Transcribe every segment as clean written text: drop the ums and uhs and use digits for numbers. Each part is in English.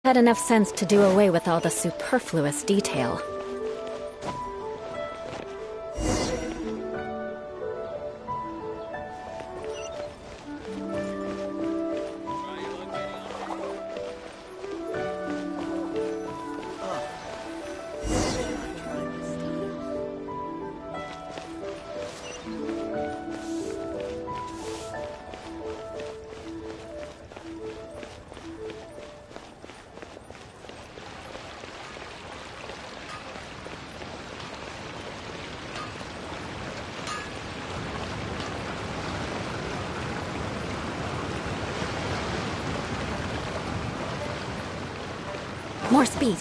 Had enough sense to do away with all the superfluous detail. More speed.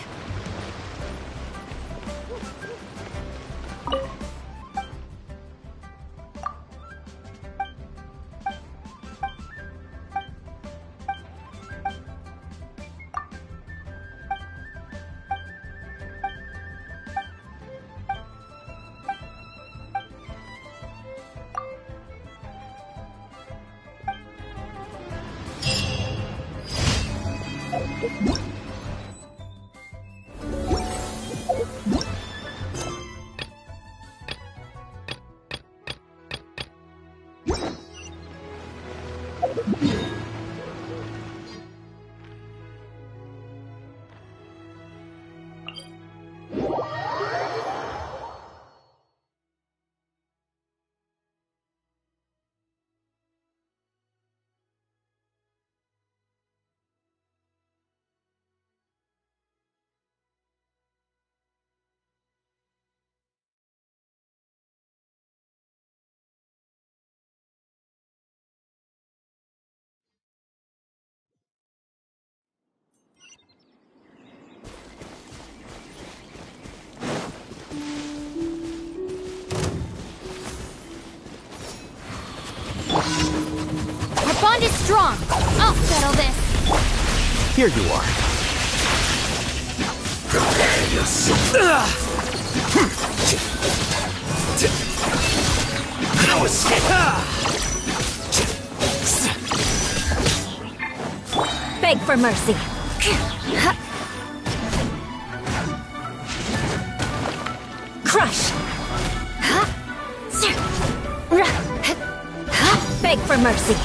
Our bond is strong. I'll settle this. Here you are. Prepare yourself. No escape. Beg for mercy. Crush. Beg for mercy.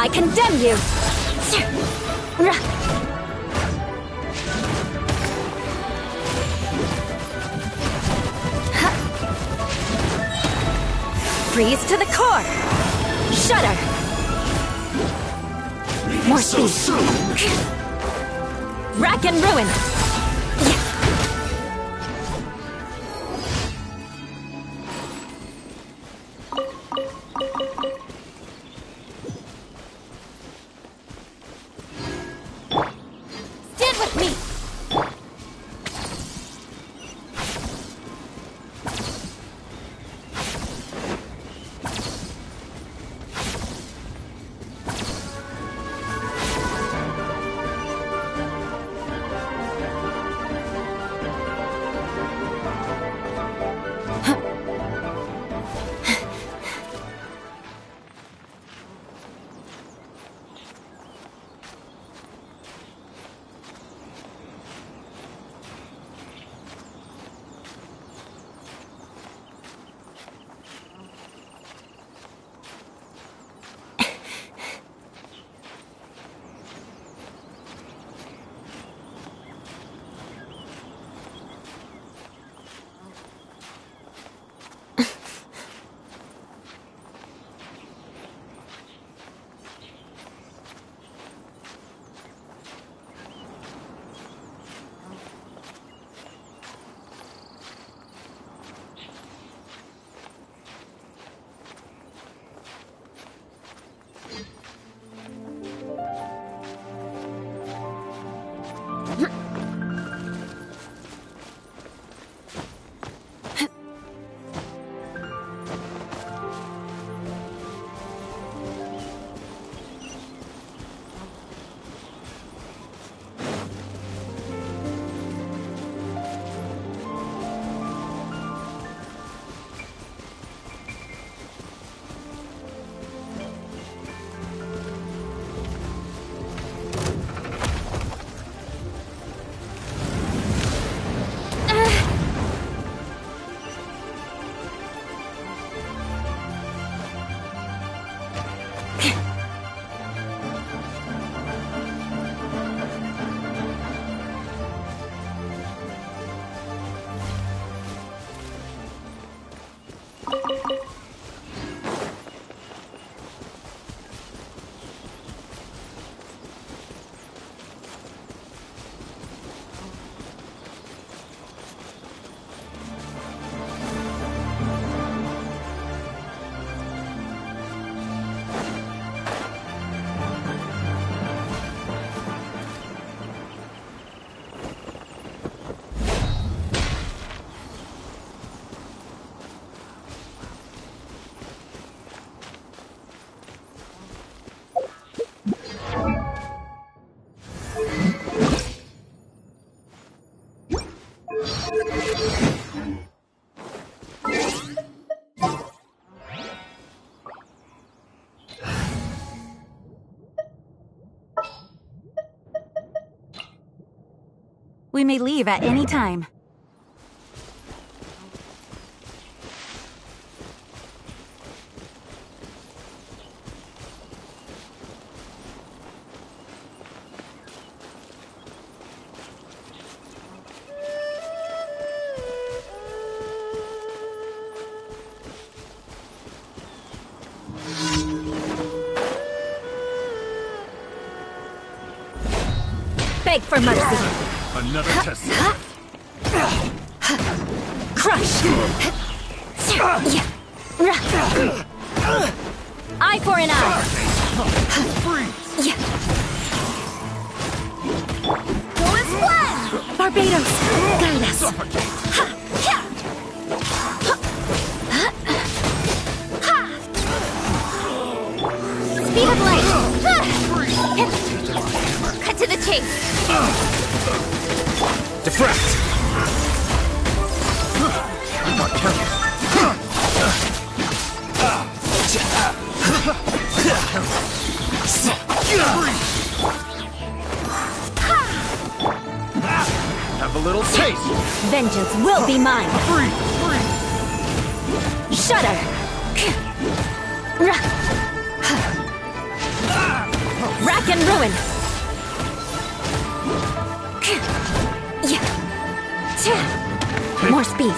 I condemn you. Freeze to the core. Shudder. More speed. Rack and ruin. Stand with me. We may leave at any time. Beg for mercy. Another test. Crush! Eye for an eye! Go and splat! Barbados, guide us! Speed of light! Cut to the chase! Deflect! Not counting. Have a little taste! Vengeance will be mine! Shudder! Rack and ruin! More speed!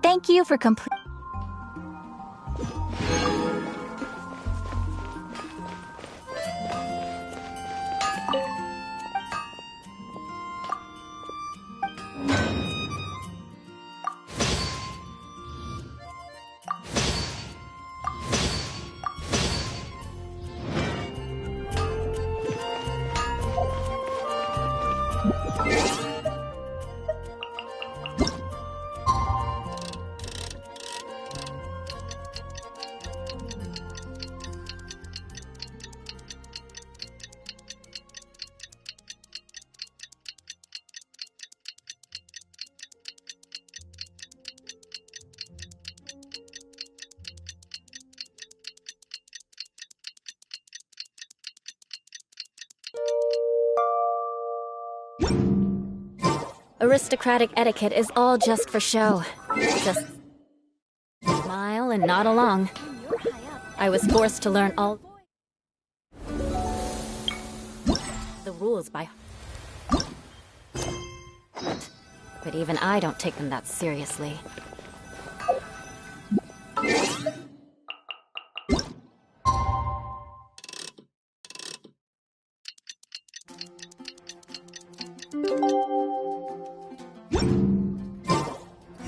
Thank you for complete. Aristocratic etiquette is all just for show. Just smile and nod along. I was forced to learn all the rules by heart. But even I don't take them that seriously.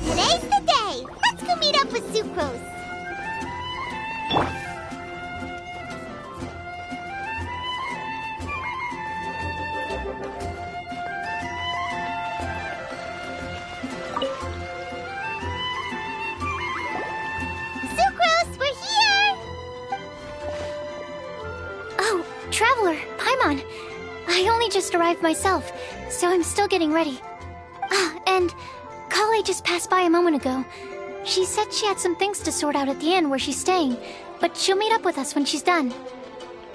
Today's the day! Let's go meet up with Sucrose! Sucrose, we're here! Oh, Traveler, Paimon. I only just arrived myself, so I'm still getting ready. And Kale just passed by a moment ago. She said she had some things to sort out at the inn where she's staying, but she'll meet up with us when she's done.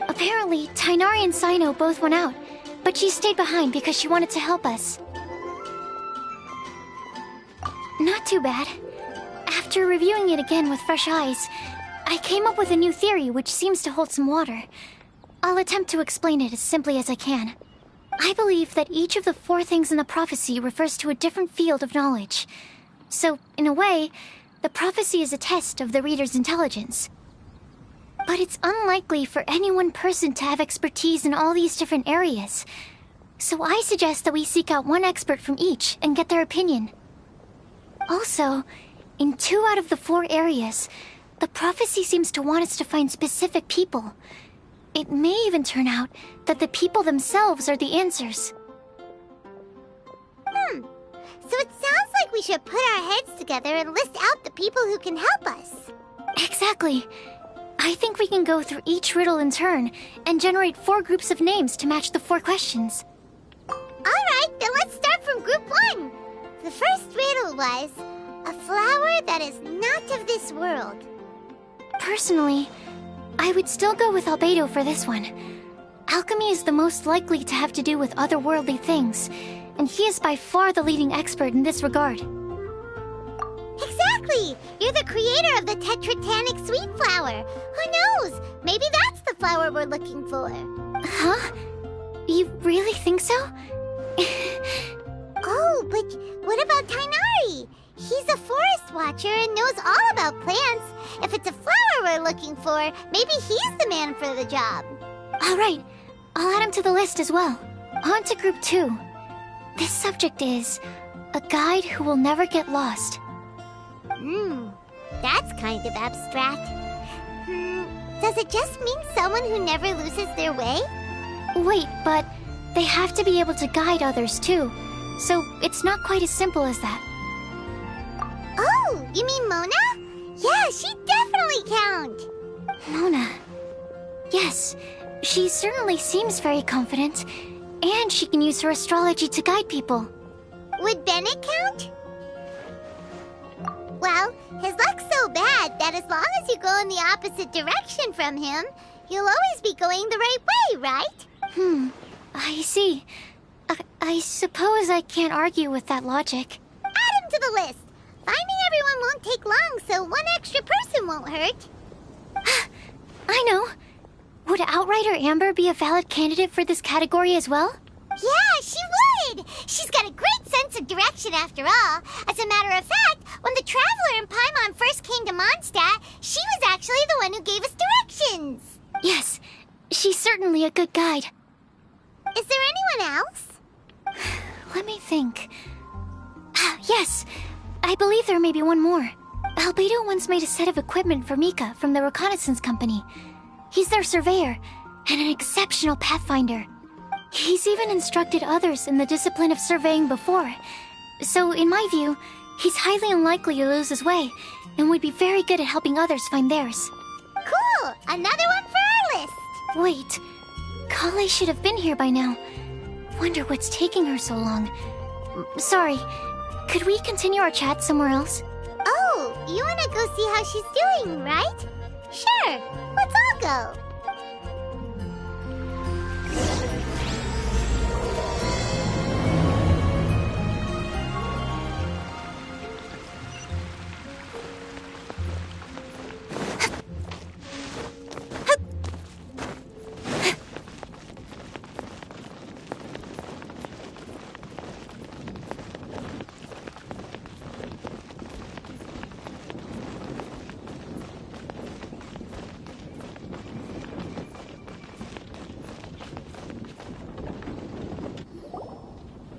Apparently, Tainari and Sino both went out, but she stayed behind because she wanted to help us. Not too bad. After reviewing it again with fresh eyes, I came up with a new theory which seems to hold some water. I'll attempt to explain it as simply as I can. I believe that each of the 4 things in the prophecy refers to a different field of knowledge. So, in a way, the prophecy is a test of the reader's intelligence. But it's unlikely for any one person to have expertise in all these different areas. So I suggest that we seek out one expert from each and get their opinion. Also, in 2 out of the 4 areas, the prophecy seems to want us to find specific people. It may even turn out that the people themselves are the answers. So it sounds like we should put our heads together and list out the people who can help us. Exactly. I think we can go through each riddle in turn and generate 4 groups of names to match the 4 questions. Alright, then let's start from group 1. The first riddle was, a flower that is not of this world. Personally, I would still go with Albedo for this one. Alchemy is the most likely to have to do with otherworldly things, and he is by far the leading expert in this regard. Exactly! You're the creator of the tetratanic sweet flower. Who knows? Maybe that's the flower we're looking for. Huh? You really think so? Oh, but what about Tainari? He's a forest watcher and knows all about plants. If it's a flower we're looking for, maybe he's the man for the job. Alright, I'll add him to the list as well. On to group 2. This subject is A guide who will never get lost. That's kind of abstract. Does it just mean someone who never loses their way? Wait, but they have to be able to guide others too. So it's not quite as simple as that. Oh, you mean Mona? Yeah, she definitely count. Mona. Yes, she certainly seems very confident. And she can use her astrology to guide people. Would Bennett count? Well, his luck's so bad that as long as you go in the opposite direction from him, you'll always be going the right way, right? I see. I suppose I can't argue with that logic. Add him to the list. Finding everyone won't take long, so one extra person won't hurt. I know. Would Outrider Amber be a valid candidate for this category as well? Yeah, she would! She's got a great sense of direction after all. As a matter of fact, when the Traveler and Paimon first came to Mondstadt, she was actually the one who gave us directions. Yes, she's certainly a good guide. Is there anyone else? Let me think. Yes, I believe there may be one more. Albedo once made a set of equipment for Mika from the reconnaissance company. He's their surveyor, and an exceptional pathfinder. He's even instructed others in the discipline of surveying before. So, in my view, he's highly unlikely to lose his way, and would be very good at helping others find theirs. Cool! Another one for our list! Wait, Kale should have been here by now. Wonder what's taking her so long. Sorry, could we continue our chat somewhere else? Oh, you wanna go see how she's doing, right? Sure, let's all go.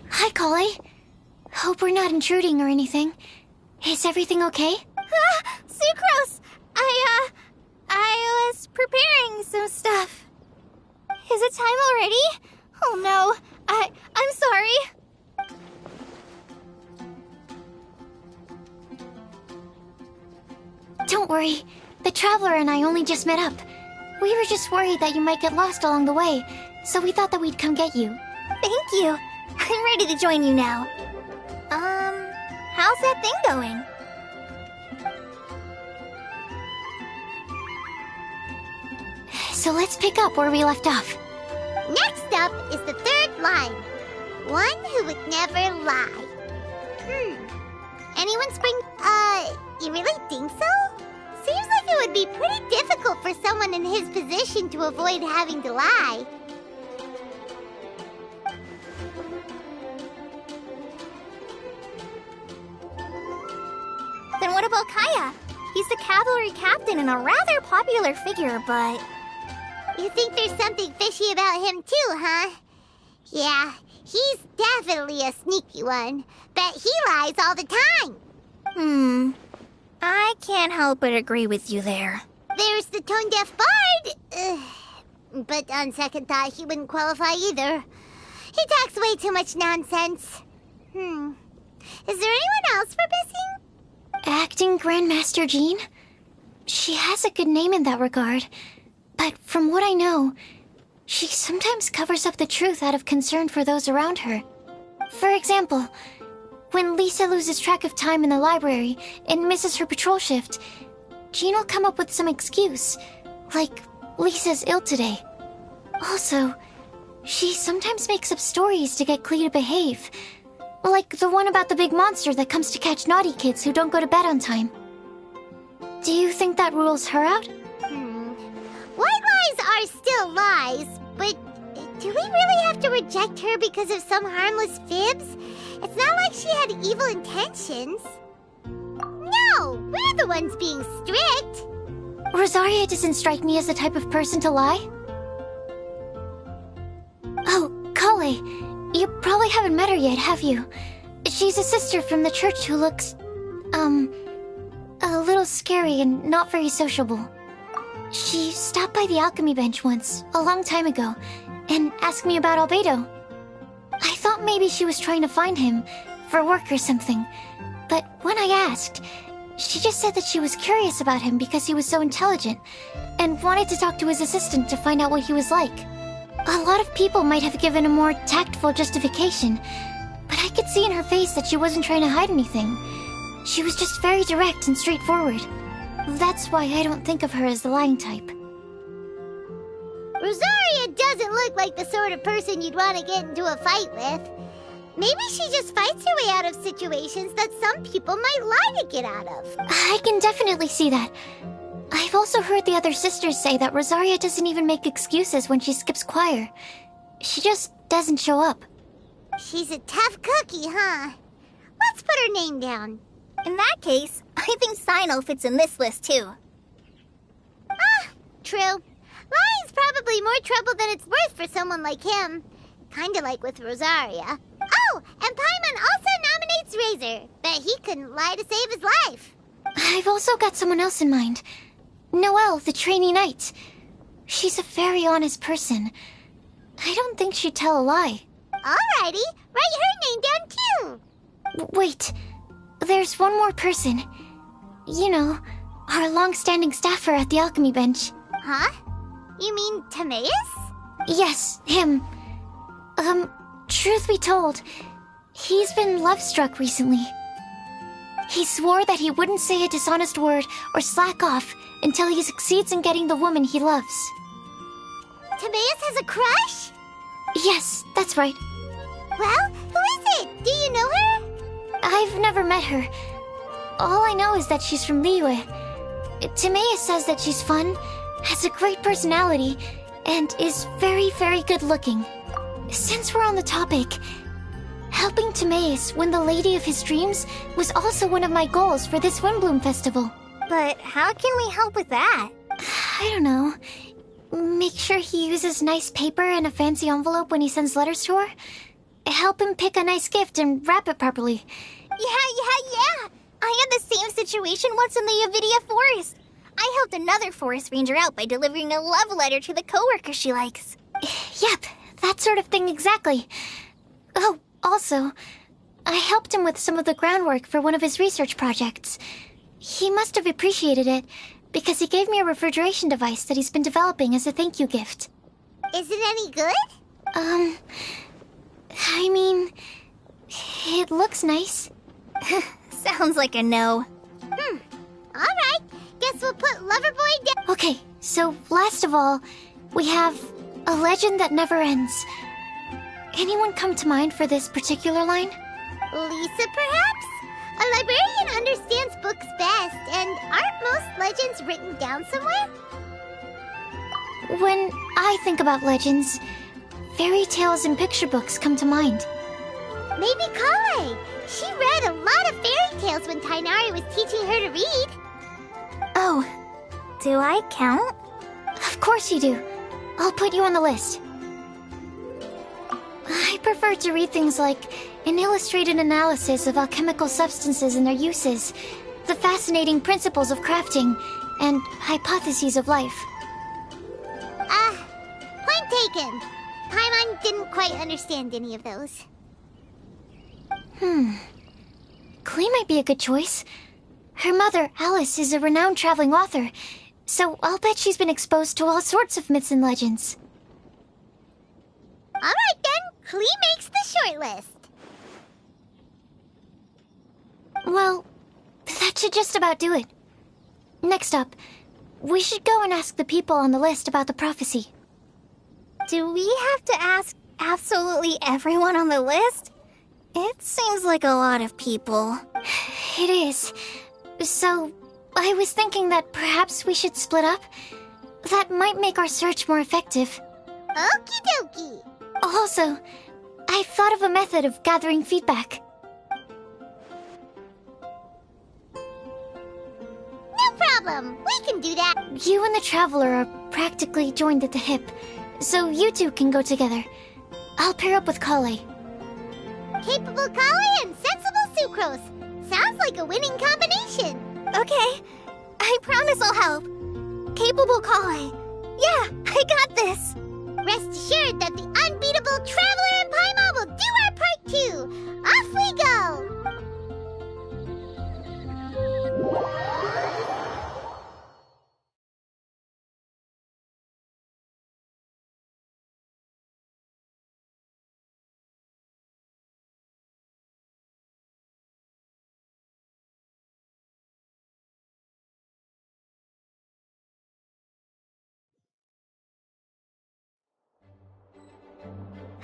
Hi, Kale. Hope we're not intruding or anything. Is everything okay? Sucrose! I was preparing some stuff. Is it time already? Oh no, I'm sorry. Don't worry. The Traveler and I only just met up. We were just worried that you might get lost along the way, so we thought that we'd come get you. Thank you. I'm ready to join you now. How's that thing going? So let's pick up where we left off. Next up is the third line. One who would never lie. Anyone spring... you really think so? Seems like it would be pretty difficult for someone in his position to avoid having to lie. Then what about Kaya? He's the cavalry captain and a rather popular figure, but... You think there's something fishy about him too, huh? Yeah, he's definitely a sneaky one. Bet he lies all the time. I can't help but agree with you there. There's the tone-deaf bard. But on second thought, he wouldn't qualify either. He talks way too much nonsense. Is there anyone else we're missing? Acting Grandmaster Jean? She has a good name in that regard. But from what I know, she sometimes covers up the truth out of concern for those around her. For example, when Lisa loses track of time in the library and misses her patrol shift, Jean will come up with some excuse, like Lisa's ill today. Also, she sometimes makes up stories to get Klee to behave, like the one about the big monster that comes to catch naughty kids who don't go to bed on time. Do you think that rules her out? White lies are still lies, but do we really have to reject her because of some harmless fibs? It's not like she had evil intentions. No, we're the ones being strict. Rosaria doesn't strike me as the type of person to lie. Oh, Kale, you probably haven't met her yet, have you? She's a sister from the church who looks, a little scary and not very sociable. She stopped by the alchemy bench once, a long time ago, and asked me about Albedo. I thought maybe she was trying to find him, for work or something. But when I asked, she just said that she was curious about him because he was so intelligent, and wanted to talk to his assistant to find out what he was like. A lot of people might have given a more tactful justification, but I could see in her face that she wasn't trying to hide anything. She was just very direct and straightforward. That's why I don't think of her as the lying type. Rosaria doesn't look like the sort of person you'd want to get into a fight with. Maybe she just fights her way out of situations that some people might lie to get out of. I can definitely see that. I've also heard the other sisters say that Rosaria doesn't even make excuses when she skips choir. She just doesn't show up. She's a tough cookie, huh? Let's put her name down. In that case, I think Sinal fits in this list too. Ah, true. Lying's probably more trouble than it's worth for someone like him. Kinda like with Rosaria. Oh, and Paimon also nominates Razor. Bet he couldn't lie to save his life. I've also got someone else in mind. Noelle, the trainee knight. She's a very honest person. I don't think she'd tell a lie. Alrighty, write her name down too. Wait, there's one more person. You know, our long-standing staffer at the alchemy bench. Huh? You mean Timaeus? Yes, him. Truth be told, he's been love-struck recently. He swore that he wouldn't say a dishonest word or slack off until he succeeds in getting the woman he loves. Timaeus has a crush? Yes, that's right. Well, who is it? Do you know her? I've never met her. All I know is that she's from Liyue. Timaeus says that she's fun, has a great personality, and is very, very good looking. Since we're on the topic, helping Timaeus win the lady of his dreams was also one of my goals for this Windblume Festival. But how can we help with that? I don't know. Make sure he uses nice paper and a fancy envelope when he sends letters to her. Help him pick a nice gift and wrap it properly. Yeah. I had the same situation once in the Avidia Forest. I helped another forest ranger out by delivering a love letter to the coworker she likes. Yep, that sort of thing exactly. Oh, also, I helped him with some of the groundwork for one of his research projects. He must have appreciated it, because he gave me a refrigeration device that he's been developing as a thank you gift. Is it any good? I mean, it looks nice. Sounds like a no. Alright, guess we'll put Loverboy down. Okay, so last of all, we have a legend that never ends. Anyone come to mind for this particular line? Lisa, perhaps? A librarian understands books best, and aren't most legends written down somewhere? When I think about legends, fairy tales and picture books come to mind. Maybe Kale. She read a lot of fairy tales when Tainari was teaching her to read. Oh, do I count? Of course you do. I'll put you on the list. I prefer to read things like an illustrated analysis of alchemical substances and their uses, the fascinating principles of crafting, and hypotheses of life. Point taken. Paimon didn't quite understand any of those. Klee might be a good choice. Her mother, Alice, is a renowned traveling author, so I'll bet she's been exposed to all sorts of myths and legends. Alright then, Klee makes the short list. Well, that should just about do it. Next up, we should go and ask the people on the list about the prophecy. Do we have to ask absolutely everyone on the list? It seems like a lot of people. It is. So, I was thinking that perhaps we should split up. That might make our search more effective. Okie dokie. Also, I've thought of a method of gathering feedback. No problem. We can do that. You and the Traveler are practically joined at the hip, so you two can go together. I'll pair up with Kale. Capable Kale and sensible sucrose. Sounds like a winning combination. Okay, I promise I'll help. Capable Kale. Yeah, I got this. Rest assured that the unbeatable Traveler and Paimon will do our part too. Off we go!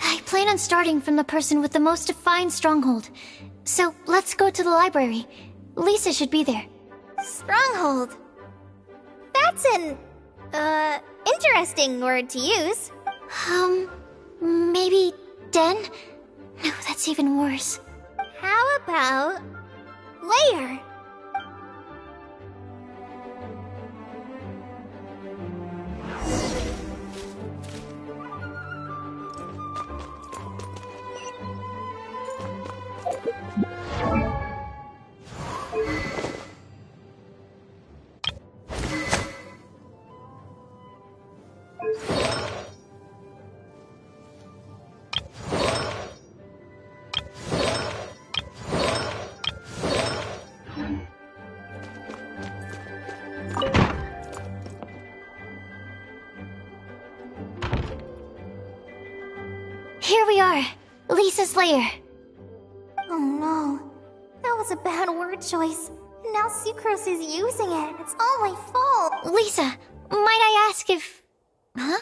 I plan on starting from the person with the most defined stronghold. So let's go to the library. Lisa should be there. Stronghold. That's an, interesting word to use. Maybe den? No, that's even worse. How about layer? Here we are, Lisa's lair. Oh no, that was a bad word choice. Now Sucrose is using it. It's all my fault. Lisa, might I ask if... Huh?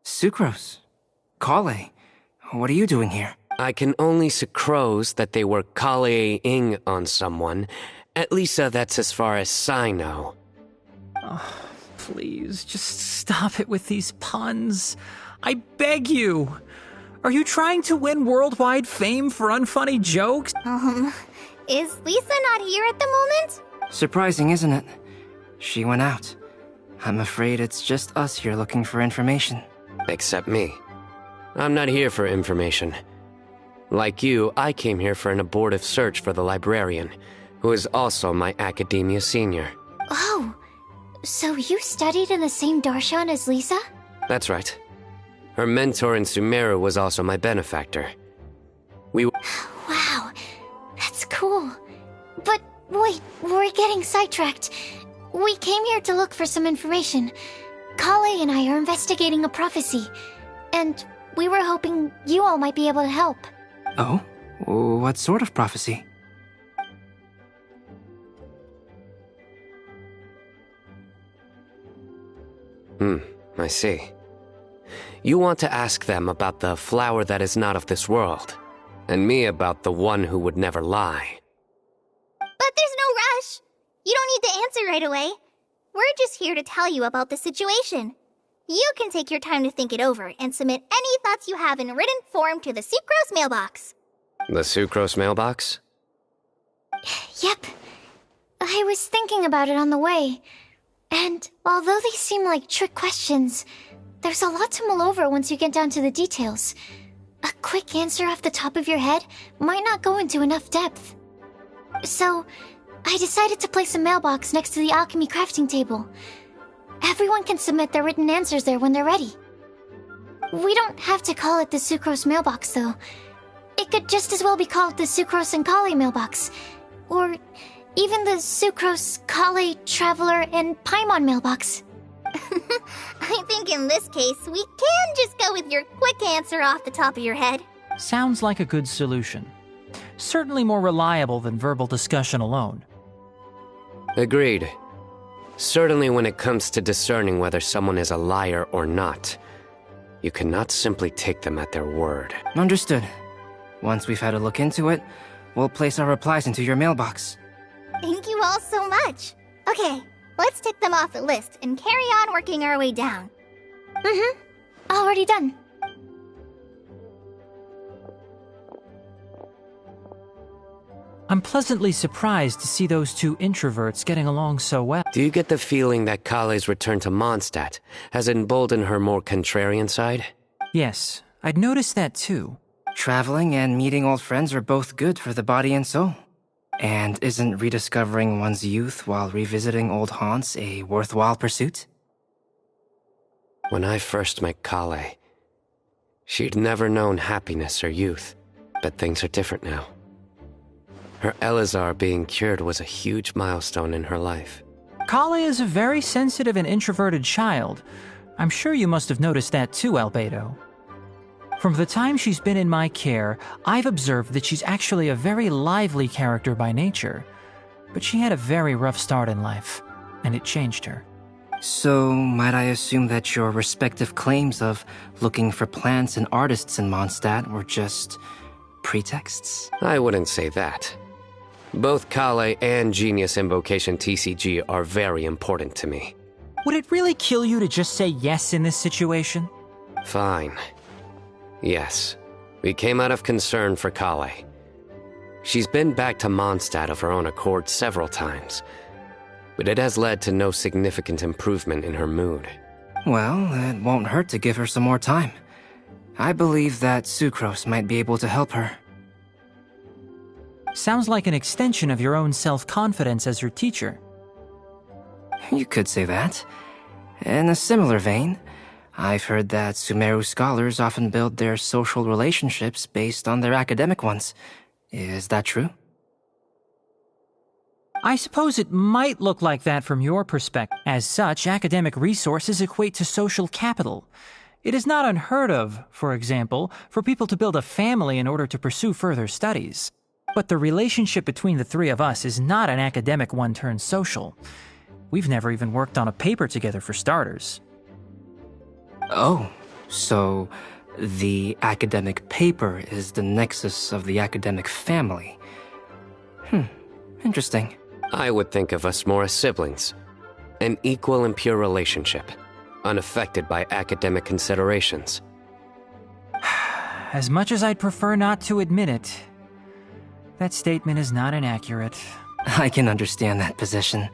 Sucrose. Kale. What are you doing here? I can only sucrose that they were Kale-ing on someone. At least that's as far as I know. Oh, please, just stop it with these puns. I beg you. Are you trying to win worldwide fame for unfunny jokes? Is Lisa not here at the moment? Surprising, isn't it? She went out. I'm afraid it's just us here looking for information. Except me. I'm not here for information. Like you, I came here for an abortive search for the librarian, who is also my academia senior. Oh, so you studied in the same darshan as Lisa? That's right. Her mentor in Sumeru was also my benefactor. Wow, that's cool. But wait, we're getting sidetracked. We came here to look for some information. Kale and I are investigating a prophecy, and we were hoping you all might be able to help. Oh? What sort of prophecy? I see. You want to ask them about the flower that is not of this world, and me about the one who would never lie. But there's no rush. You don't need to answer right away. We're just here to tell you about the situation. You can take your time to think it over and submit any thoughts you have in written form to the Sucrose mailbox. The Sucrose mailbox? Yep. I was thinking about it on the way. And although they seem like trick questions, there's a lot to mull over once you get down to the details. A quick answer off the top of your head might not go into enough depth. So, I decided to place a mailbox next to the alchemy crafting table. Everyone can submit their written answers there when they're ready. We don't have to call it the Sucrose mailbox, though. It could just as well be called the Sucrose and Kale mailbox. Or even the Sucrose, Kale, Traveler, and Paimon mailbox. I think in this case, we can just go with your quick answer off the top of your head. Sounds like a good solution. Certainly more reliable than verbal discussion alone. Agreed. Certainly when it comes to discerning whether someone is a liar or not, you cannot simply take them at their word. Understood. Once we've had a look into it, we'll place our replies into your mailbox. Thank you all so much. Okay, let's tick them off the list and carry on working our way down. Already done. I'm pleasantly surprised to see those two introverts getting along so well. Do you get the feeling that Kale's return to Mondstadt has emboldened her more contrarian side? Yes, I'd noticed that too. Traveling and meeting old friends are both good for the body and soul. And isn't rediscovering one's youth while revisiting old haunts a worthwhile pursuit? When I first met Kale, she'd never known happiness or youth, but things are different now. Her Elazar being cured was a huge milestone in her life. Kale is a very sensitive and introverted child. I'm sure you must have noticed that too, Albedo. From the time she's been in my care, I've observed that she's actually a very lively character by nature. But she had a very rough start in life, and it changed her. So, might I assume that your respective claims of looking for plants and artists in Mondstadt were just pretexts? I wouldn't say that. Both Kale and Genius Invocation TCG are very important to me. Would it really kill you to just say yes in this situation? Fine. Yes. We came out of concern for Kale. She's been back to Mondstadt of her own accord several times, but it has led to no significant improvement in her mood. Well, it won't hurt to give her some more time. I believe that Sucrose might be able to help her. Sounds like an extension of your own self-confidence as her teacher. You could say that. In a similar vein, I've heard that Sumeru scholars often build their social relationships based on their academic ones. Is that true? I suppose it might look like that from your perspective. As such, academic resources equate to social capital. It is not unheard of, for example, for people to build a family in order to pursue further studies. But the relationship between the three of us is not an academic one turned social. We've never even worked on a paper together for starters. Oh, so the academic paper is the nexus of the academic family. Interesting. I would think of us more as siblings. An equal and pure relationship, unaffected by academic considerations. As much as I'd prefer not to admit it, that statement is not inaccurate. I can understand that position.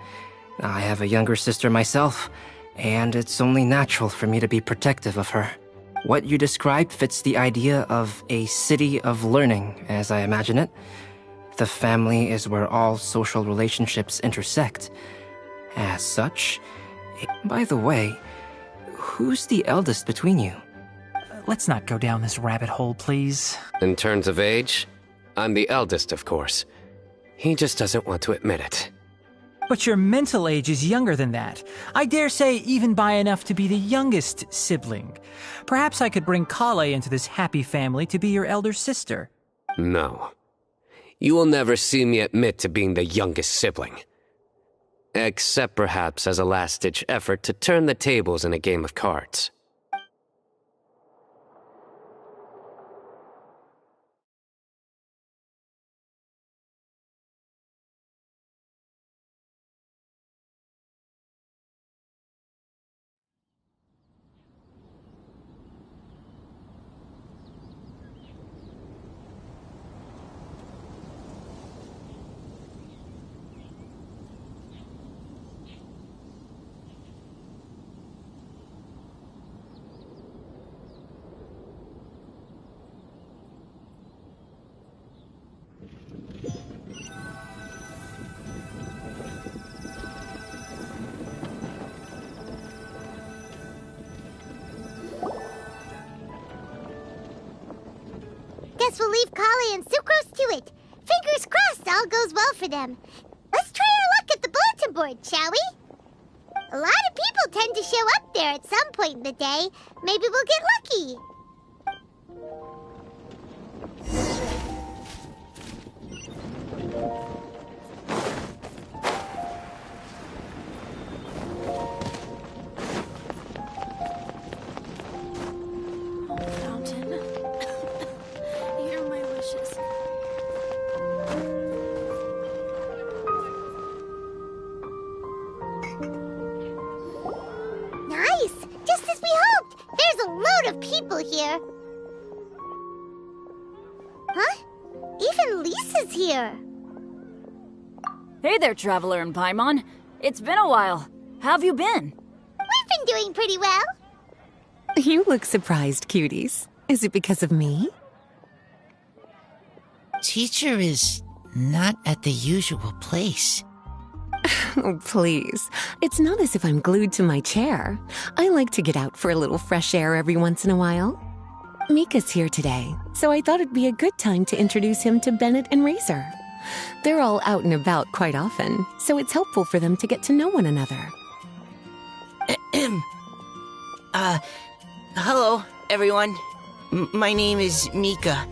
I have a younger sister myself, and it's only natural for me to be protective of her. What you described fits the idea of a city of learning, as I imagine it. The family is where all social relationships intersect. As such... By the way, who's the eldest between you? Let's not go down this rabbit hole, please. In terms of age, I'm the eldest, of course. He just doesn't want to admit it. But your mental age is younger than that. I dare say even by enough to be the youngest sibling. Perhaps I could bring Kale into this happy family to be your elder sister. No. You will never see me admit to being the youngest sibling. Except perhaps as a last-ditch effort to turn the tables in a game of cards. Guess we'll leave Kale and Sucrose to it. Fingers crossed all goes well for them. Let's try our luck at the bulletin board, shall we? A lot of people tend to show up there at some point in the day. Maybe we'll get lucky. Nice! Just as we hoped! There's a load of people here. Huh? Even Lisa's here. Hey there, Traveler and Paimon. It's been a while. How have you been? We've been doing pretty well. You look surprised, cuties. Is it because of me? Teacher is not at the usual place. Oh, please. It's not as if I'm glued to my chair. I like to get out for a little fresh air every once in a while. Mika's here today, so I thought it'd be a good time to introduce him to Bennett and Razor. They're all out and about quite often, so it's helpful for them to get to know one another. Hello, everyone. My name is Mika.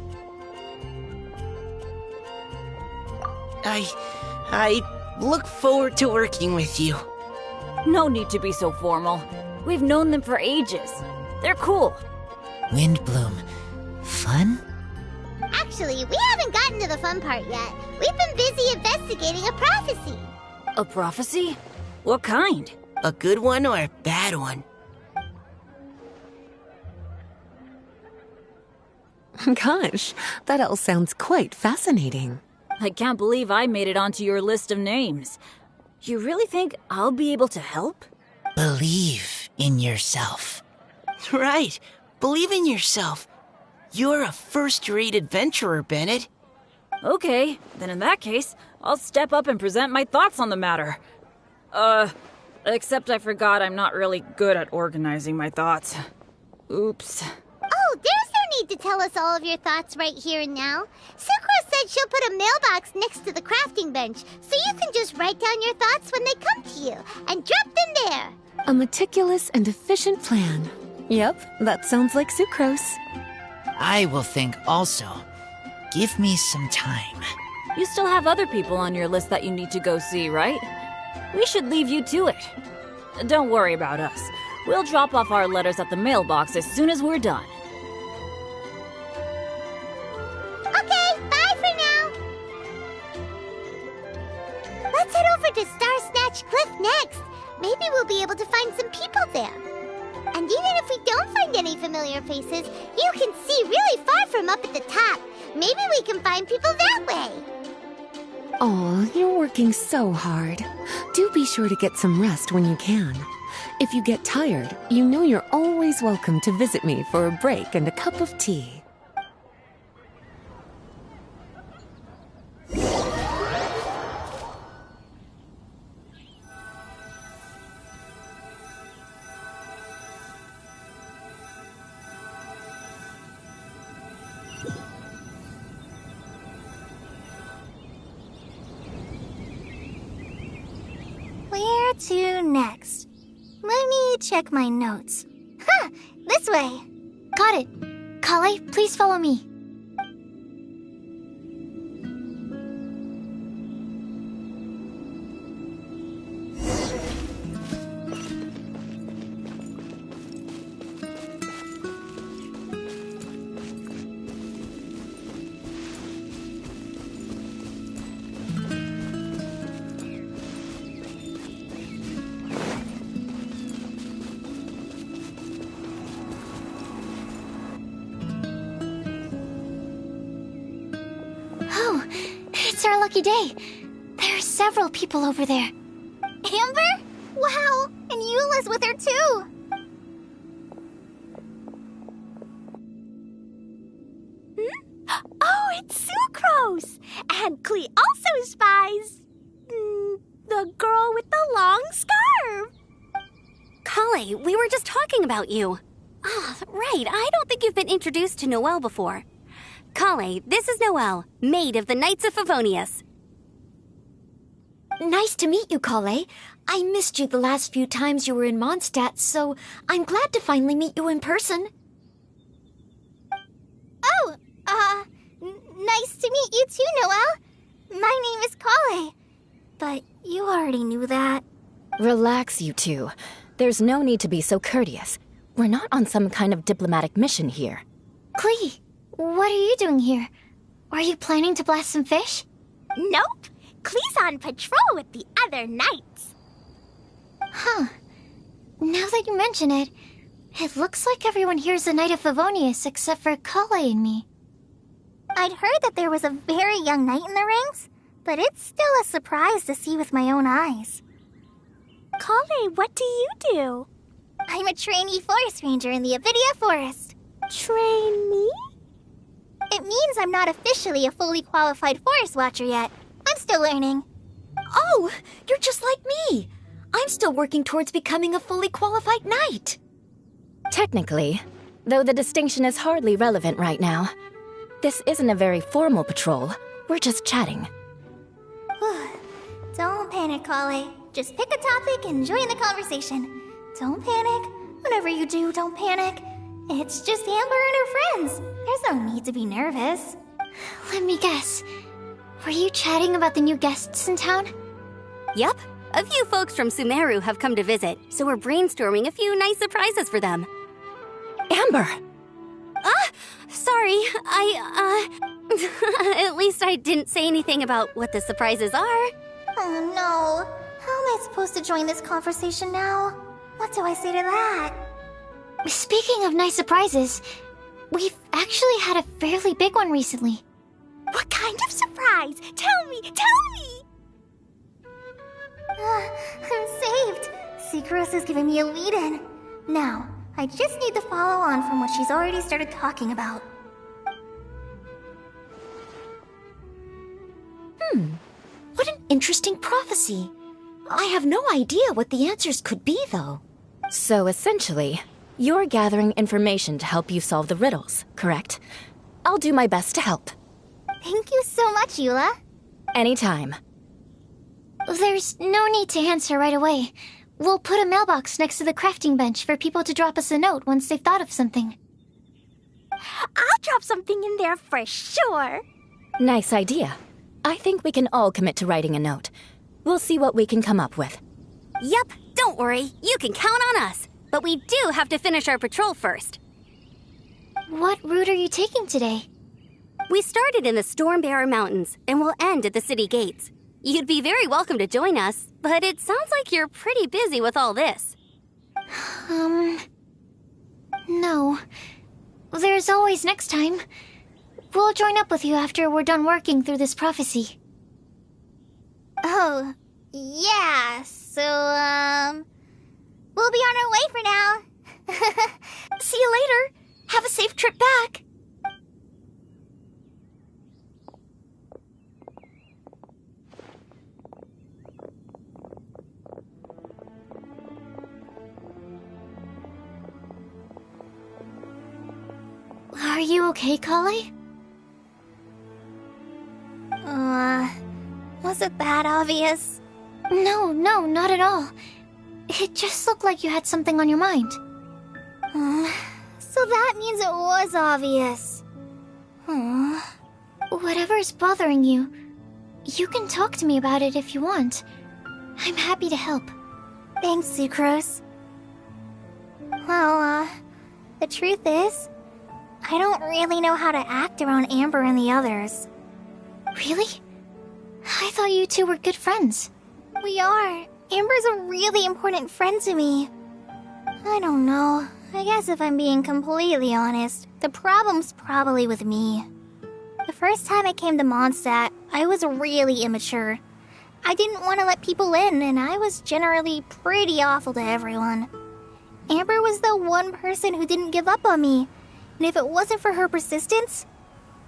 I look forward to working with you. No need to be so formal. We've known them for ages. They're cool. Windblume. Fun? Actually, we haven't gotten to the fun part yet. We've been busy investigating a prophecy. A prophecy? What kind? A good one or a bad one? Gosh, that all sounds quite fascinating. I can't believe I made it onto your list of names. You really think I'll be able to help? Believe in yourself. Right. Believe in yourself. You're a first-rate adventurer, Bennett. Okay, then in that case, I'll step up and present my thoughts on the matter. Except I forgot I'm not really good at organizing my thoughts. Oops. Oh, there's no need to tell us all of your thoughts right here and now. Sucrose said she'll put a mailbox next to the crafting bench, so you can just write down your thoughts when they come to you, and drop them there. A meticulous and efficient plan. Yep, that sounds like Sucrose. I will think also. Give me some time. You still have other people on your list that you need to go see, right? We should leave you to it. Don't worry about us. We'll drop off our letters at the mailbox as soon as we're done. Okay, bye for now. Let's head over to Star Snatch Cliff next. Maybe we'll be able to find some people there. And even if we don't find any familiar faces, you can see really far from up at the top. Maybe we can find people that way. Aw, you're working so hard. Do be sure to get some rest when you can. If you get tired, you know you're always welcome to visit me for a break and a cup of tea. Where to next? Let me check my notes. Huh, this way. Got it. Kale, please follow me. Oh, it's our lucky day. There are several people over there. Amber? Wow, and Eula's with her too. Oh, it's Sucrose! And Klee also spies the girl with the long scarf. Kale, we were just talking about you. Ah, right. I don't think you've been introduced to Noelle before. Kale, this is Noelle, maid of the Knights of Favonius. Nice to meet you, Kale. I missed you the last few times you were in Mondstadt, so I'm glad to finally meet you in person. Oh, nice to meet you too, Noelle. My name is Kale. But you already knew that. Relax, you two. There's no need to be so courteous. We're not on some kind of diplomatic mission here. Klee, what are you doing here? Are you planning to blast some fish? Nope. Klee's on patrol with the other knights. Huh. Now that you mention it, it looks like everyone here is a Knight of Favonius except for Kale and me. I'd heard that there was a very young knight in the ranks, but it's still a surprise to see with my own eyes. Kale, what do you do? I'm a trainee forest ranger in the Avidia Forest. Trainee? It means I'm not officially a fully qualified forest watcher yet. I'm still learning. Oh, you're just like me. I'm still working towards becoming a fully qualified knight. Technically, though the distinction is hardly relevant right now. This isn't a very formal patrol. We're just chatting. Don't panic, Kale. Just pick a topic and join the conversation. Don't panic. Whatever you do, don't panic. It's just Amber and her friends. There's no need to be nervous. Let me guess. Were you chatting about the new guests in town? Yup. A few folks from Sumeru have come to visit, so we're brainstorming a few nice surprises for them. Amber! Sorry, at least I didn't say anything about what the surprises are. Oh no. How am I supposed to join this conversation now? What do I say to that? Speaking of nice surprises, we've actually had a fairly big one recently. What kind of surprise? Tell me! I'm saved. Secros is giving me a lead-in. Now, I just need to follow on from what she's already started talking about. What an interesting prophecy. I have no idea what the answers could be, though. So essentially, you're gathering information to help you solve the riddles, correct? I'll do my best to help. Thank you so much, Eula. Anytime. There's no need to answer right away. We'll put a mailbox next to the crafting bench for people to drop us a note once they've thought of something. I'll drop something in there for sure. Nice idea. I think we can all commit to writing a note. We'll see what we can come up with. Yup, don't worry. You can count on us. But we do have to finish our patrol first. What route are you taking today? We started in the Stormbearer Mountains and will end at the city gates. You'd be very welcome to join us, but it sounds like you're pretty busy with all this. No. There's always next time. We'll join up with you after we're done working through this prophecy. Oh, yeah, so, we'll be on our way for now. See you later. Have a safe trip back. Are you okay, Kale? Was it that obvious? No, not at all. It just looked like you had something on your mind. So that means it was obvious. Whatever's bothering you, you can talk to me about it if you want. I'm happy to help. Thanks, Sucrose. Well, the truth is, I don't really know how to act around Amber and the others. Really? I thought you two were good friends. We are. Amber's a really important friend to me. I don't know. I guess if I'm being completely honest, the problem's probably with me. The first time I came to Mondstadt, I was really immature. I didn't want to let people in, and I was generally pretty awful to everyone. Amber was the one person who didn't give up on me, and if it wasn't for her persistence,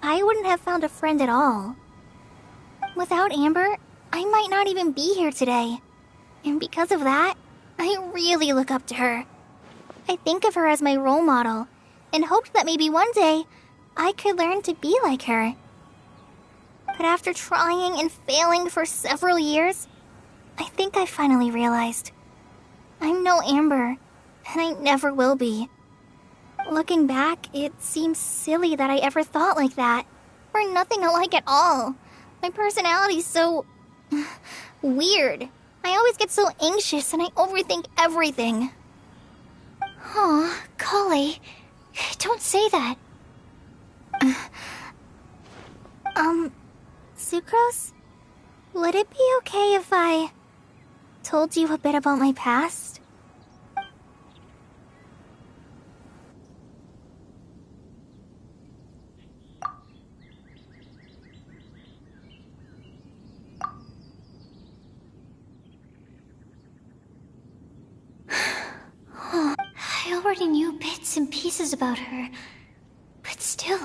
I wouldn't have found a friend at all. Without Amber, I might not even be here today. And because of that, I really look up to her. I think of her as my role model, and hoped that maybe one day, I could learn to be like her. But after trying and failing for several years, I think I finally realized. I'm no Amber, and I never will be. Looking back, it seems silly that I ever thought like that. We're nothing alike at all. My personality's so... weird. I always get so anxious and I overthink everything. Aw, Kale, don't say that. Sucrose? Would it be okay if I told you a bit about my past? already knew bits and pieces about her. But still,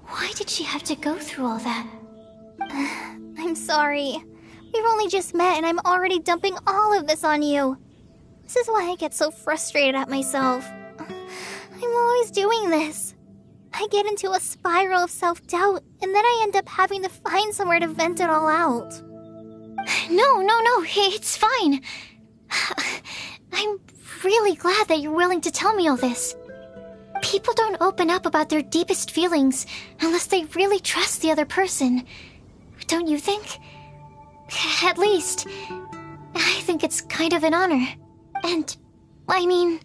why did she have to go through all that? I'm sorry. We've only just met and I'm already dumping all of this on you. This is why I get so frustrated at myself. I'm always doing this. I get into a spiral of self-doubt, and then I end up having to find somewhere to vent it all out. No, it's fine. I'm really glad that you're willing to tell me all this. People don't open up about their deepest feelings unless they really trust the other person. Don't you think? At least, I think it's kind of an honor. And, I mean...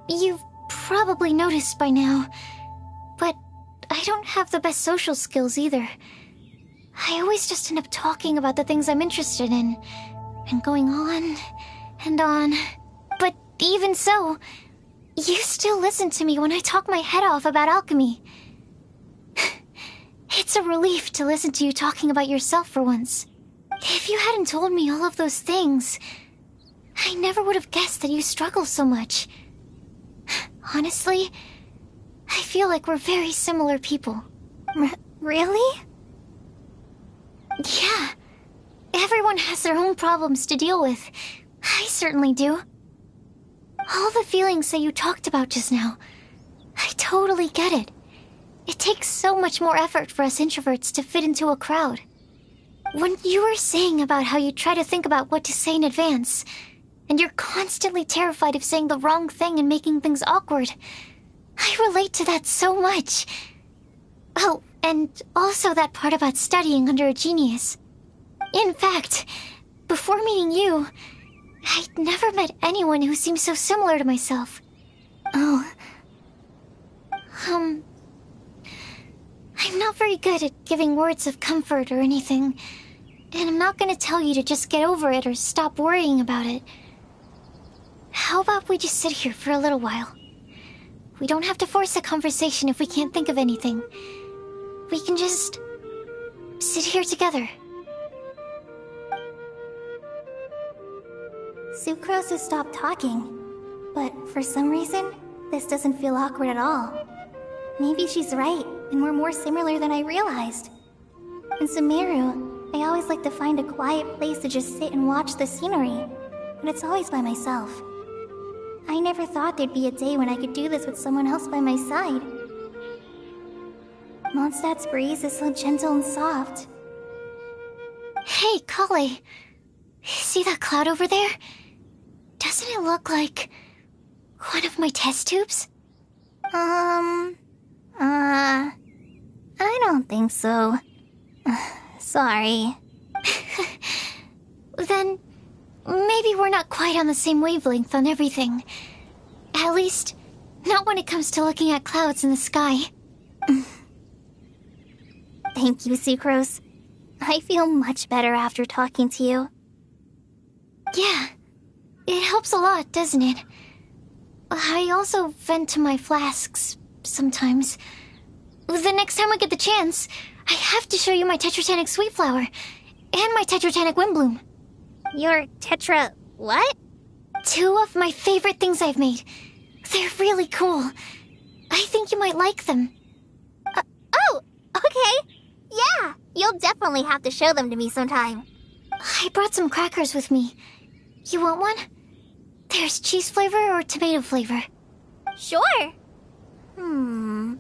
You've probably noticed by now, but I don't have the best social skills either. I always just end up talking about the things I'm interested in, and going on and on. But even so, you still listen to me when I talk my head off about alchemy. It's a relief to listen to you talking about yourself for once. If you hadn't told me all of those things, I never would have guessed that you struggle so much. Honestly, I feel like we're very similar people. Really? Yeah. Everyone has their own problems to deal with. I certainly do. All the feelings that you talked about just now, I totally get it. It takes so much more effort for us introverts to fit into a crowd. When you were saying about how you try to think about what to say in advance, and you're constantly terrified of saying the wrong thing and making things awkward, I relate to that so much. Oh, and also that part about studying under a genius. In fact, before meeting you, I'd never met anyone who seemed so similar to myself. Oh. I'm not very good at giving words of comfort or anything, and I'm not gonna tell you to just get over it or stop worrying about it. How about we just sit here for a little while? We don't have to force a conversation if we can't think of anything. We can just sit here together. Sucrose has stopped talking, but for some reason, this doesn't feel awkward at all. Maybe she's right, and we're more similar than I realized. In Sumeru, I always like to find a quiet place to just sit and watch the scenery, but it's always by myself. I never thought there'd be a day when I could do this with someone else by my side. Mondstadt's breeze is so gentle and soft. Hey, Kale. See that cloud over there? Doesn't it look like one of my test tubes? I don't think so. Sorry. Then, maybe we're not quite on the same wavelength on everything. At least, not when it comes to looking at clouds in the sky. Thank you, Sucrose. I feel much better after talking to you. Yeah, it helps a lot, doesn't it? I also vent to my flasks, sometimes. The next time I get the chance, I have to show you my Tetratanic Sweet Flower, and my Tetratanic Windblume. Your Tetra... what? 2 of my favorite things I've made. They're really cool. I think you might like them. Oh, okay. Yeah, you'll definitely have to show them to me sometime. I brought some crackers with me. You want one? There's cheese flavor or tomato flavor. Sure.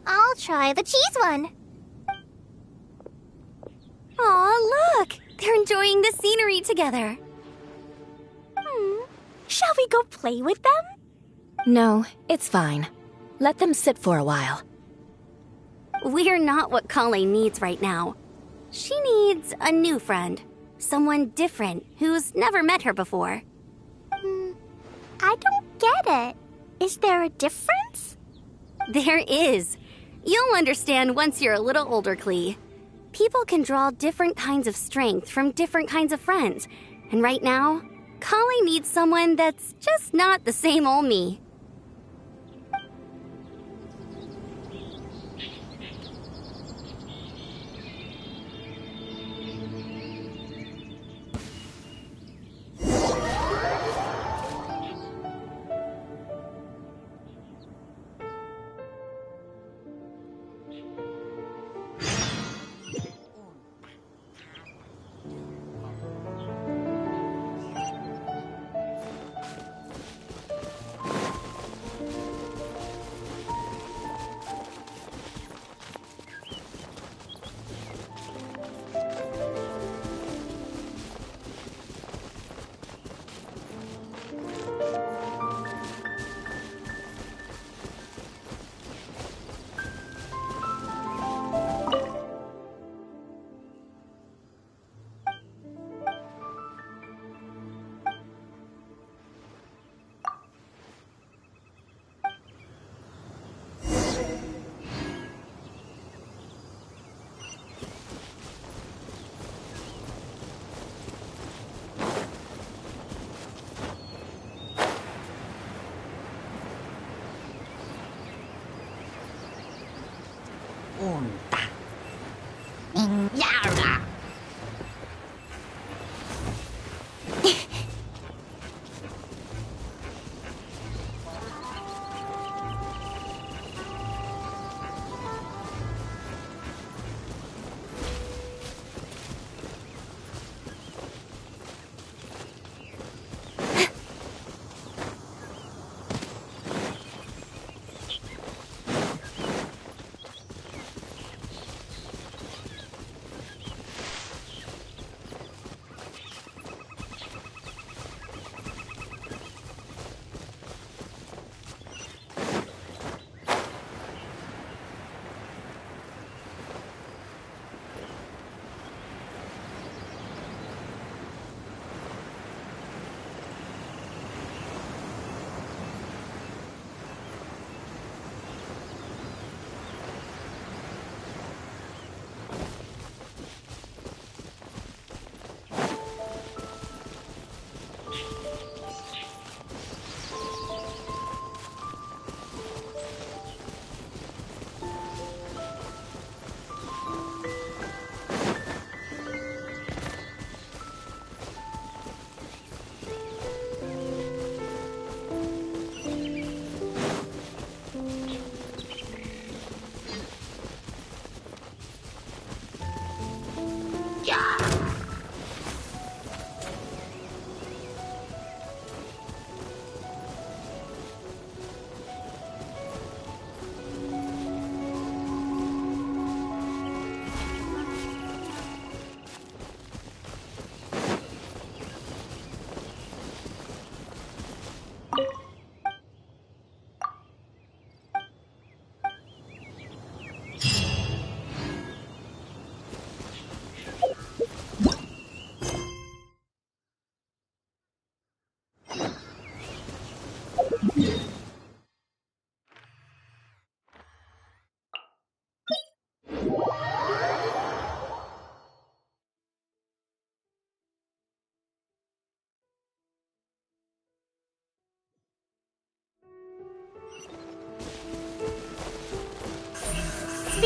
I'll try the cheese one. Aw, look! They're enjoying the scenery together. Shall we go play with them? No, it's fine. Let them sit for a while. We're not what Kale needs right now. She needs a new friend. Someone different who's never met her before. I don't get it. Is there a difference? There is. You'll understand once you're a little older, Klee. People can draw different kinds of strength from different kinds of friends. And right now, Kale needs someone that's just not the same old me.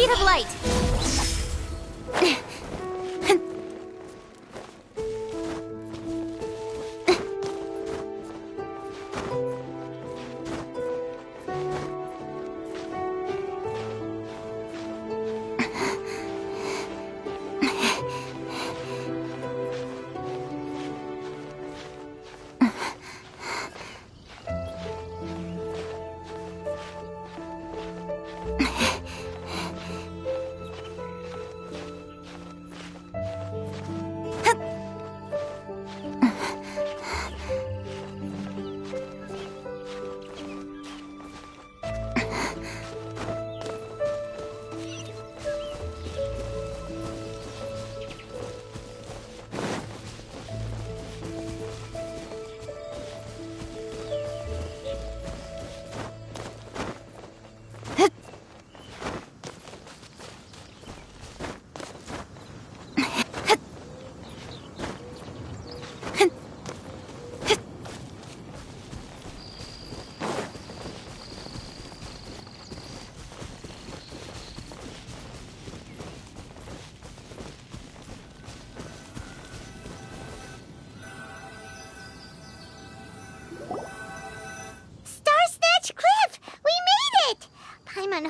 speed of light.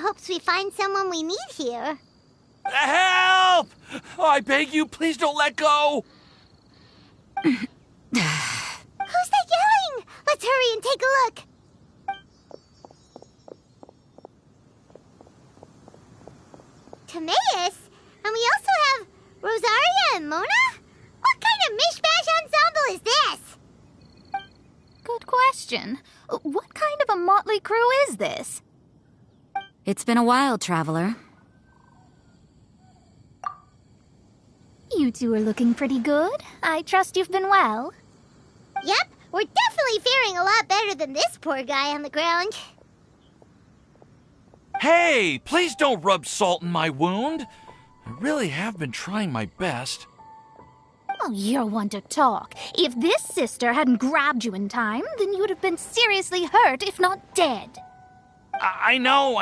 Hopes we find someone we need here. Help! Oh, I beg you, please don't let go! Who's that yelling? Let's hurry and take a look. Timaeus? And we also have Rosaria and Mona? What kind of mishmash ensemble is this? Good question. What kind of a motley crew is this? It's been a while, Traveler. You two are looking pretty good. I trust you've been well. Yep, we're definitely faring a lot better than this poor guy on the ground. Hey, please don't rub salt in my wound. I really have been trying my best. Oh, you're one to talk. If this sister hadn't grabbed you in time, then you'd have been seriously hurt, if not dead. I know.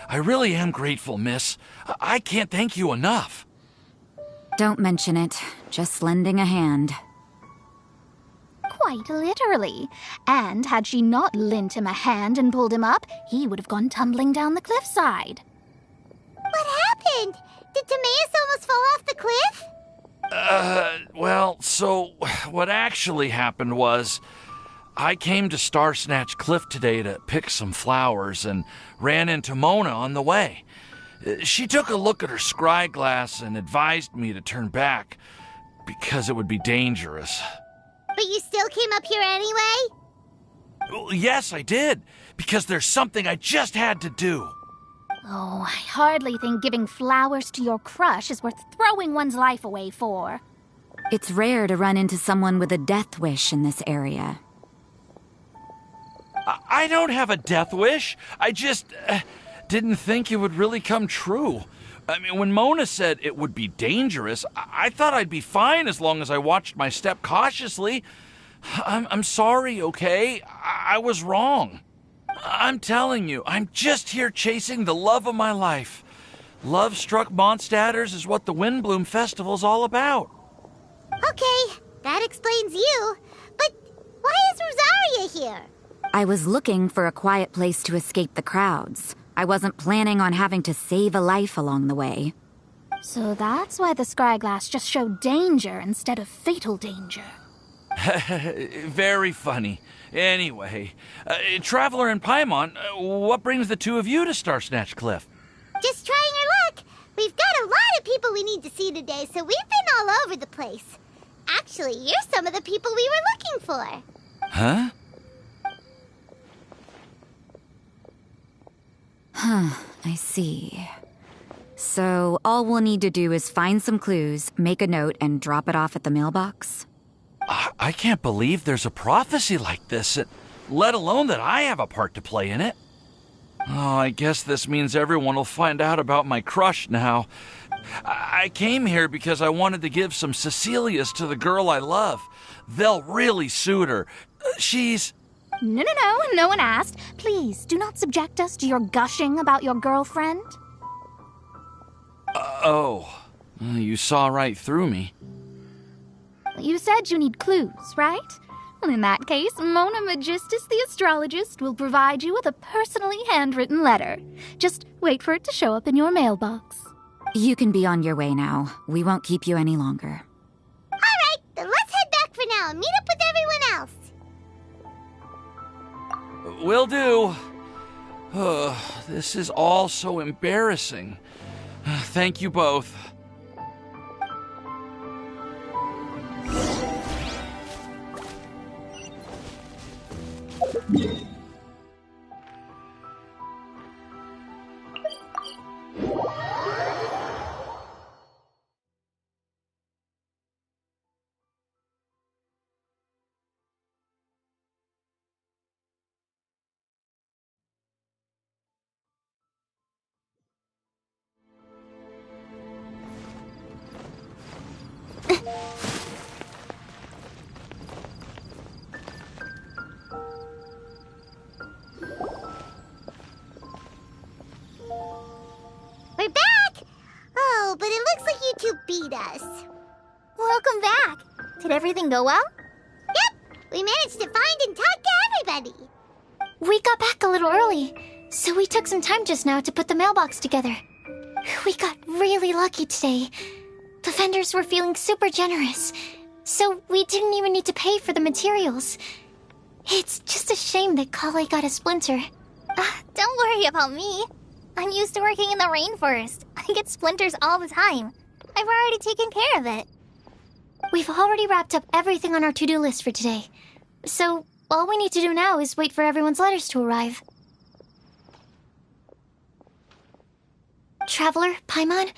I really am grateful, miss. I can't thank you enough. Don't mention it. Just lending a hand. Quite literally. And had she not lent him a hand and pulled him up, he would have gone tumbling down the cliffside. What happened? Did Timaeus almost fall off the cliff? Well, so what actually happened was I came to Star Snatch Cliff today to pick some flowers and ran into Mona on the way. She took a look at her scry glass and advised me to turn back because it would be dangerous. But you still came up here anyway? Well, yes, I did, because there's something I just had to do. Oh, I hardly think giving flowers to your crush is worth throwing one's life away for. It's rare to run into someone with a death wish in this area. I don't have a death wish. I just didn't think it would really come true. I mean, when Mona said it would be dangerous, I thought I'd be fine as long as I watched my step cautiously. I'm sorry, okay? I was wrong. I'm telling you, I'm just here chasing the love of my life. Love-struck Mondstadters is what the Windblume Festival's all about. Okay, that explains you. But why is Rosaria here? I was looking for a quiet place to escape the crowds. I wasn't planning on having to save a life along the way. So that's why the scryglass just showed danger instead of fatal danger. Very funny. Anyway, Traveler and Paimon, what brings the two of you to Star Snatch Cliff? Just trying our luck. We've got a lot of people we need to see today, so we've been all over the place. Actually, you're some of the people we were looking for. Huh? I see. So all we'll need to do is find some clues, make a note, and drop it off at the mailbox? I can't believe there's a prophecy like this, let alone that I have a part to play in it. Oh, I guess this means everyone will find out about my crush now. I came here because I wanted to give some Cecilias to the girl I love. They'll really suit her. She's... No one asked. Please, do not subject us to your gushing about your girlfriend. Oh, you saw right through me. You said you need clues, right? Well, in that case, Mona Magistus the astrologist will provide you with a personally handwritten letter. Just wait for it to show up in your mailbox. You can be on your way now. We won't keep you any longer. Alright, then let's head back for now and meet up with everyone else. Will do. This is all so embarrassing. Thank you both. We're back! Oh, but it looks like you two beat us. Welcome back. Did everything go well? Yep! We managed to find and talk to everybody. We got back a little early, so we took some time just now to put the mailbox together. We got really lucky today. The vendors were feeling super generous, so we didn't even need to pay for the materials. It's just a shame that Kale got a splinter. Don't worry about me. I'm used to working in the rainforest. I get splinters all the time. I've already taken care of it. We've already wrapped up everything on our to-do list for today. So, all we need to do now is wait for everyone's letters to arrive. Traveler, Paimon,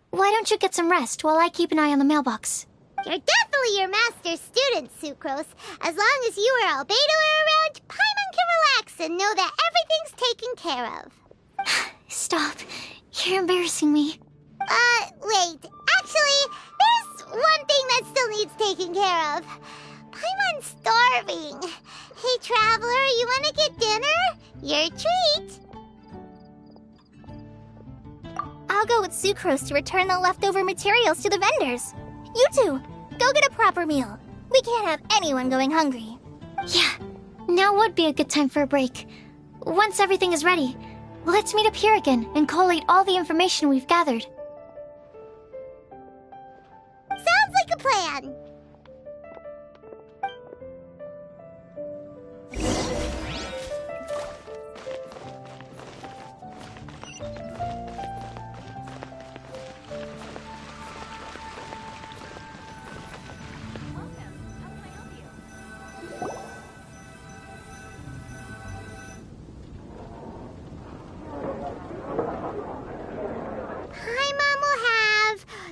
why don't you get some rest while I keep an eye on the mailbox? You're definitely your master's student, Sucrose. As long as you or Albedo are around, Paimon can relax and know that everything's taken care of. Stop. You're embarrassing me. Wait. Actually, there's one thing that still needs taking care of. Paimon's starving. Hey, Traveler, you want to get dinner? Your treat. I'll go with Sucrose to return the leftover materials to the vendors. You two, go get a proper meal. We can't have anyone going hungry. Yeah, now would be a good time for a break. Once everything is ready, let's meet up here again and collate all the information we've gathered. Sounds like a plan.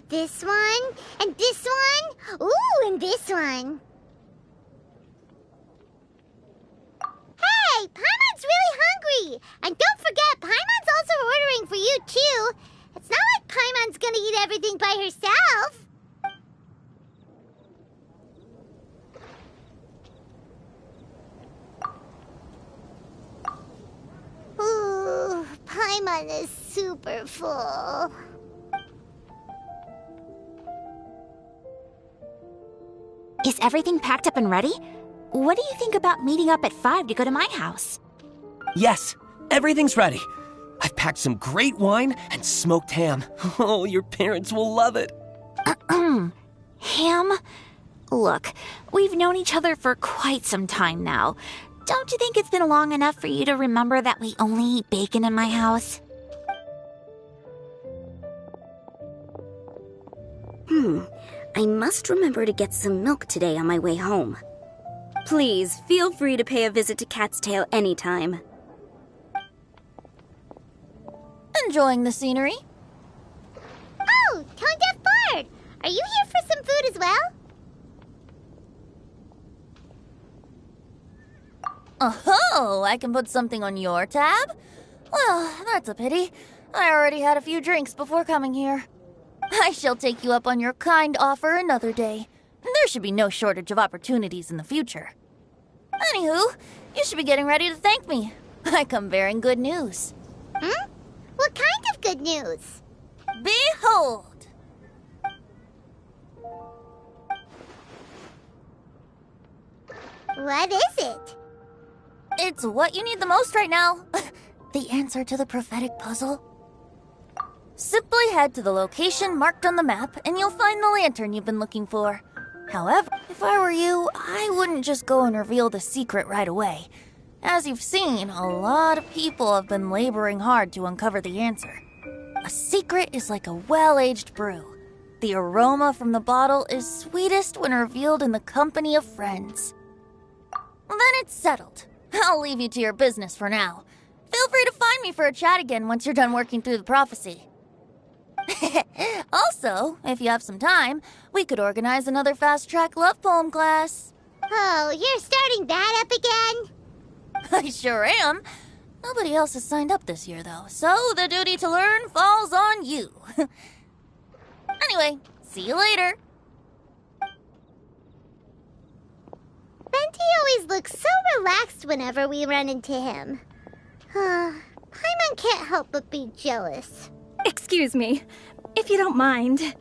This one, and this one, ooh, and this one. Hey, Paimon's really hungry! And don't forget, Paimon's also ordering for you, too. It's not like Paimon's gonna eat everything by herself. Ooh, Paimon is super full. Is everything packed up and ready? What do you think about meeting up at 5 to go to my house? Yes, everything's ready. I've packed some great wine and smoked ham. Oh, your parents will love it. Ham? Look, we've known each other for quite some time now. Don't you think it's been long enough for you to remember that we only eat bacon in my house? I must remember to get some milk today on my way home. Please, feel free to pay a visit to Cat's Tail anytime. Enjoying the scenery? Oh, Tone Deaf Bard! Are you here for some food as well? Oh, I can put something on your tab? Well, that's a pity. I already had a few drinks before coming here. I shall take you up on your kind offer another day. There should be no shortage of opportunities in the future. Anywho, you should be getting ready to thank me. I come bearing good news. What kind of good news? Behold! What is it? It's what you need the most right now. The answer to the prophetic puzzle. Simply head to the location marked on the map and you'll find the lantern you've been looking for. However, if I were you, I wouldn't just go and reveal the secret right away. As you've seen, a lot of people have been laboring hard to uncover the answer. A secret is like a well-aged brew. The aroma from the bottle is sweetest when revealed in the company of friends. Then it's settled. I'll leave you to your business for now. Feel free to find me for a chat again once you're done working through the prophecy. Also, if you have some time, we could organize another fast-track love poem class. Oh, you're starting that up again? I sure am. Nobody else has signed up this year, though, so the duty to learn falls on you. Anyway, see you later. Venti always looks so relaxed whenever we run into him. Paimon can't help but be jealous. Excuse me, if you don't mind,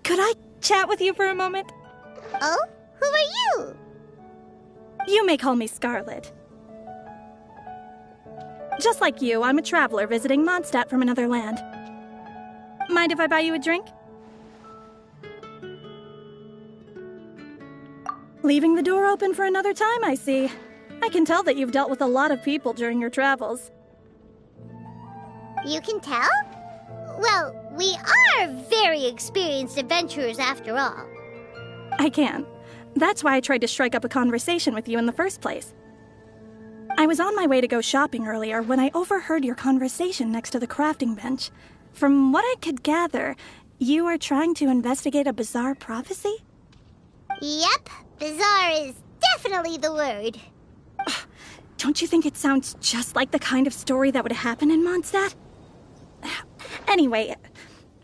could I chat with you for a moment? Oh? Who are you? You may call me Scarlet. Just like you, I'm a traveler visiting Mondstadt from another land. Mind if I buy you a drink? Leaving the door open for another time, I see. I can tell that you've dealt with a lot of people during your travels. You can tell? Well, we are very experienced adventurers after all. I can. That's why I tried to strike up a conversation with you in the first place. I was on my way to go shopping earlier when I overheard your conversation next to the crafting bench. From what I could gather, you are trying to investigate a bizarre prophecy? Yep, bizarre is definitely the word. Don't you think it sounds just like the kind of story that would happen in Mondstadt? Anyway,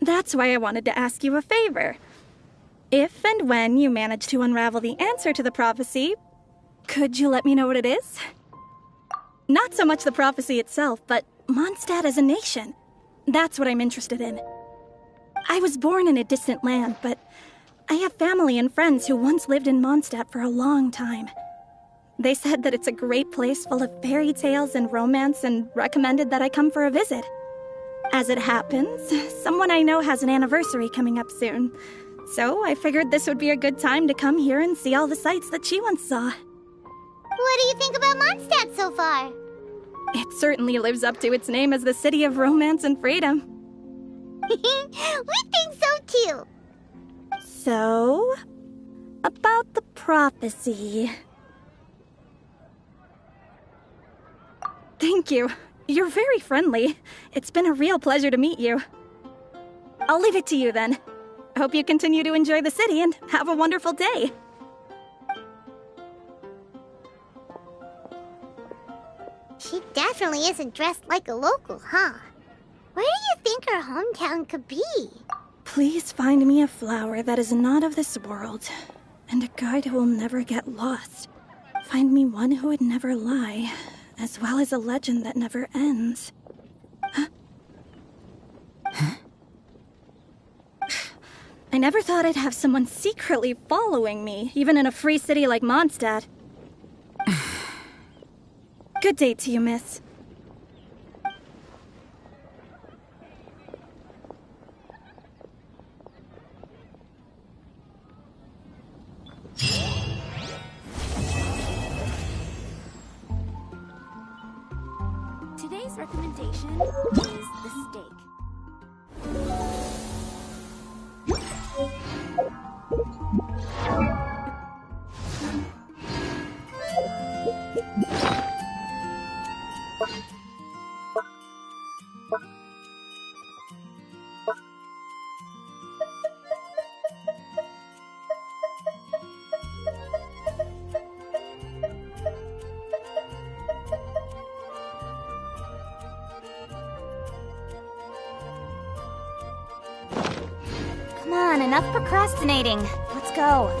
that's why I wanted to ask you a favor. If and when you manage to unravel the answer to the prophecy, could you let me know what it is? Not so much the prophecy itself, but Mondstadt as a nation. That's what I'm interested in. I was born in a distant land, but I have family and friends who once lived in Mondstadt for a long time. They said that it's a great place full of fairy tales and romance and recommended that I come for a visit. As it happens, someone I know has an anniversary coming up soon, so I figured this would be a good time to come here and see all the sights that she once saw. What do you think about Mondstadt so far? It certainly lives up to its name as the city of romance and freedom. We think so too. So, about the prophecy. Thank you. You're very friendly. It's been a real pleasure to meet you. I'll leave it to you then. I hope you continue to enjoy the city and have a wonderful day. She definitely isn't dressed like a local, huh? Where do you think her hometown could be? Please find me a flower that is not of this world, and a guide who will never get lost. Find me one who would never lie, as well as a legend that never ends. Huh? I never thought I'd have someone secretly following me, even in a free city like Mondstadt. Good day to you, miss. Today's recommendation is the steak. Come on, enough procrastinating. Let's go.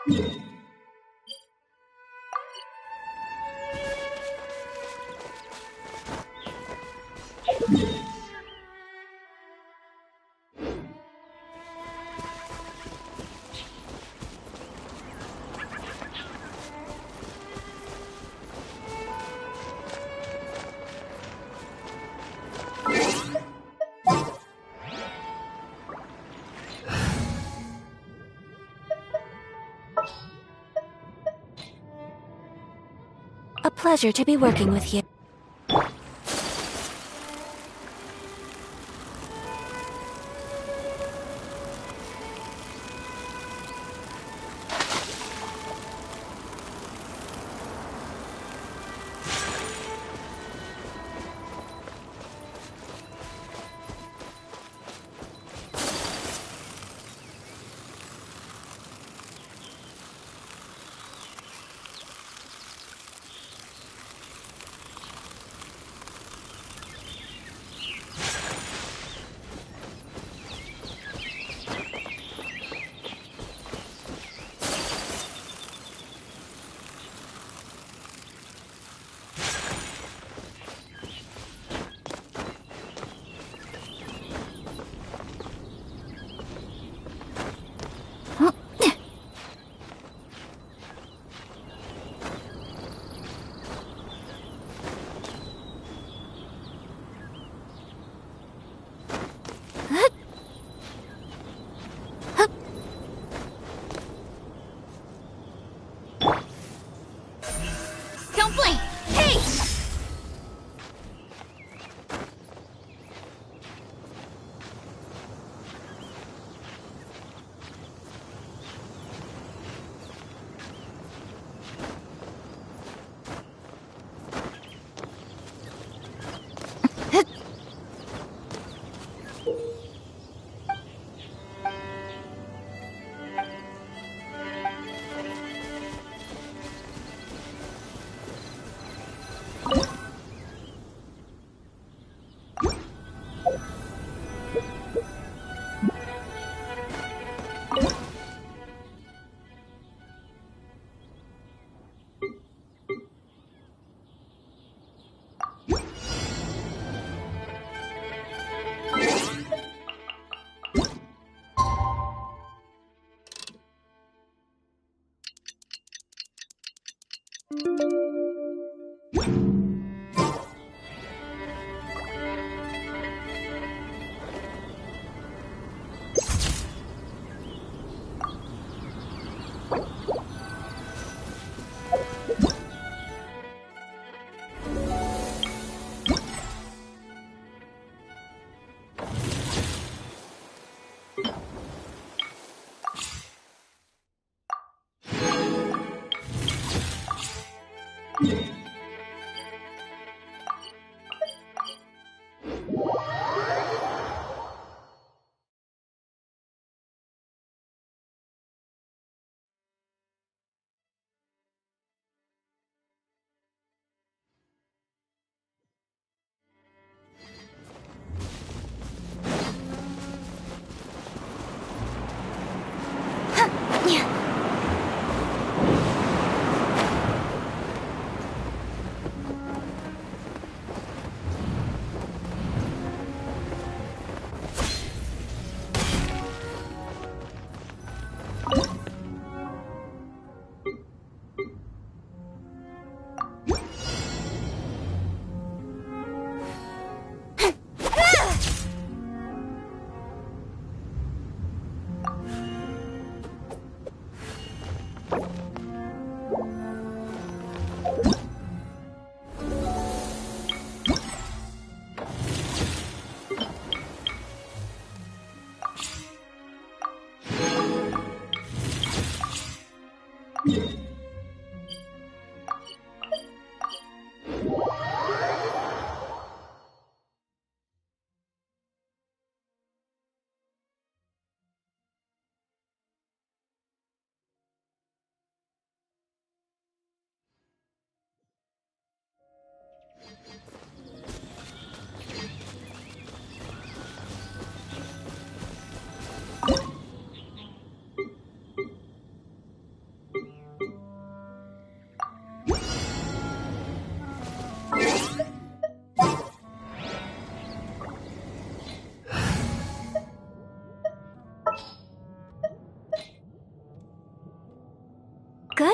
A pleasure to be working with you.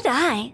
Good eye.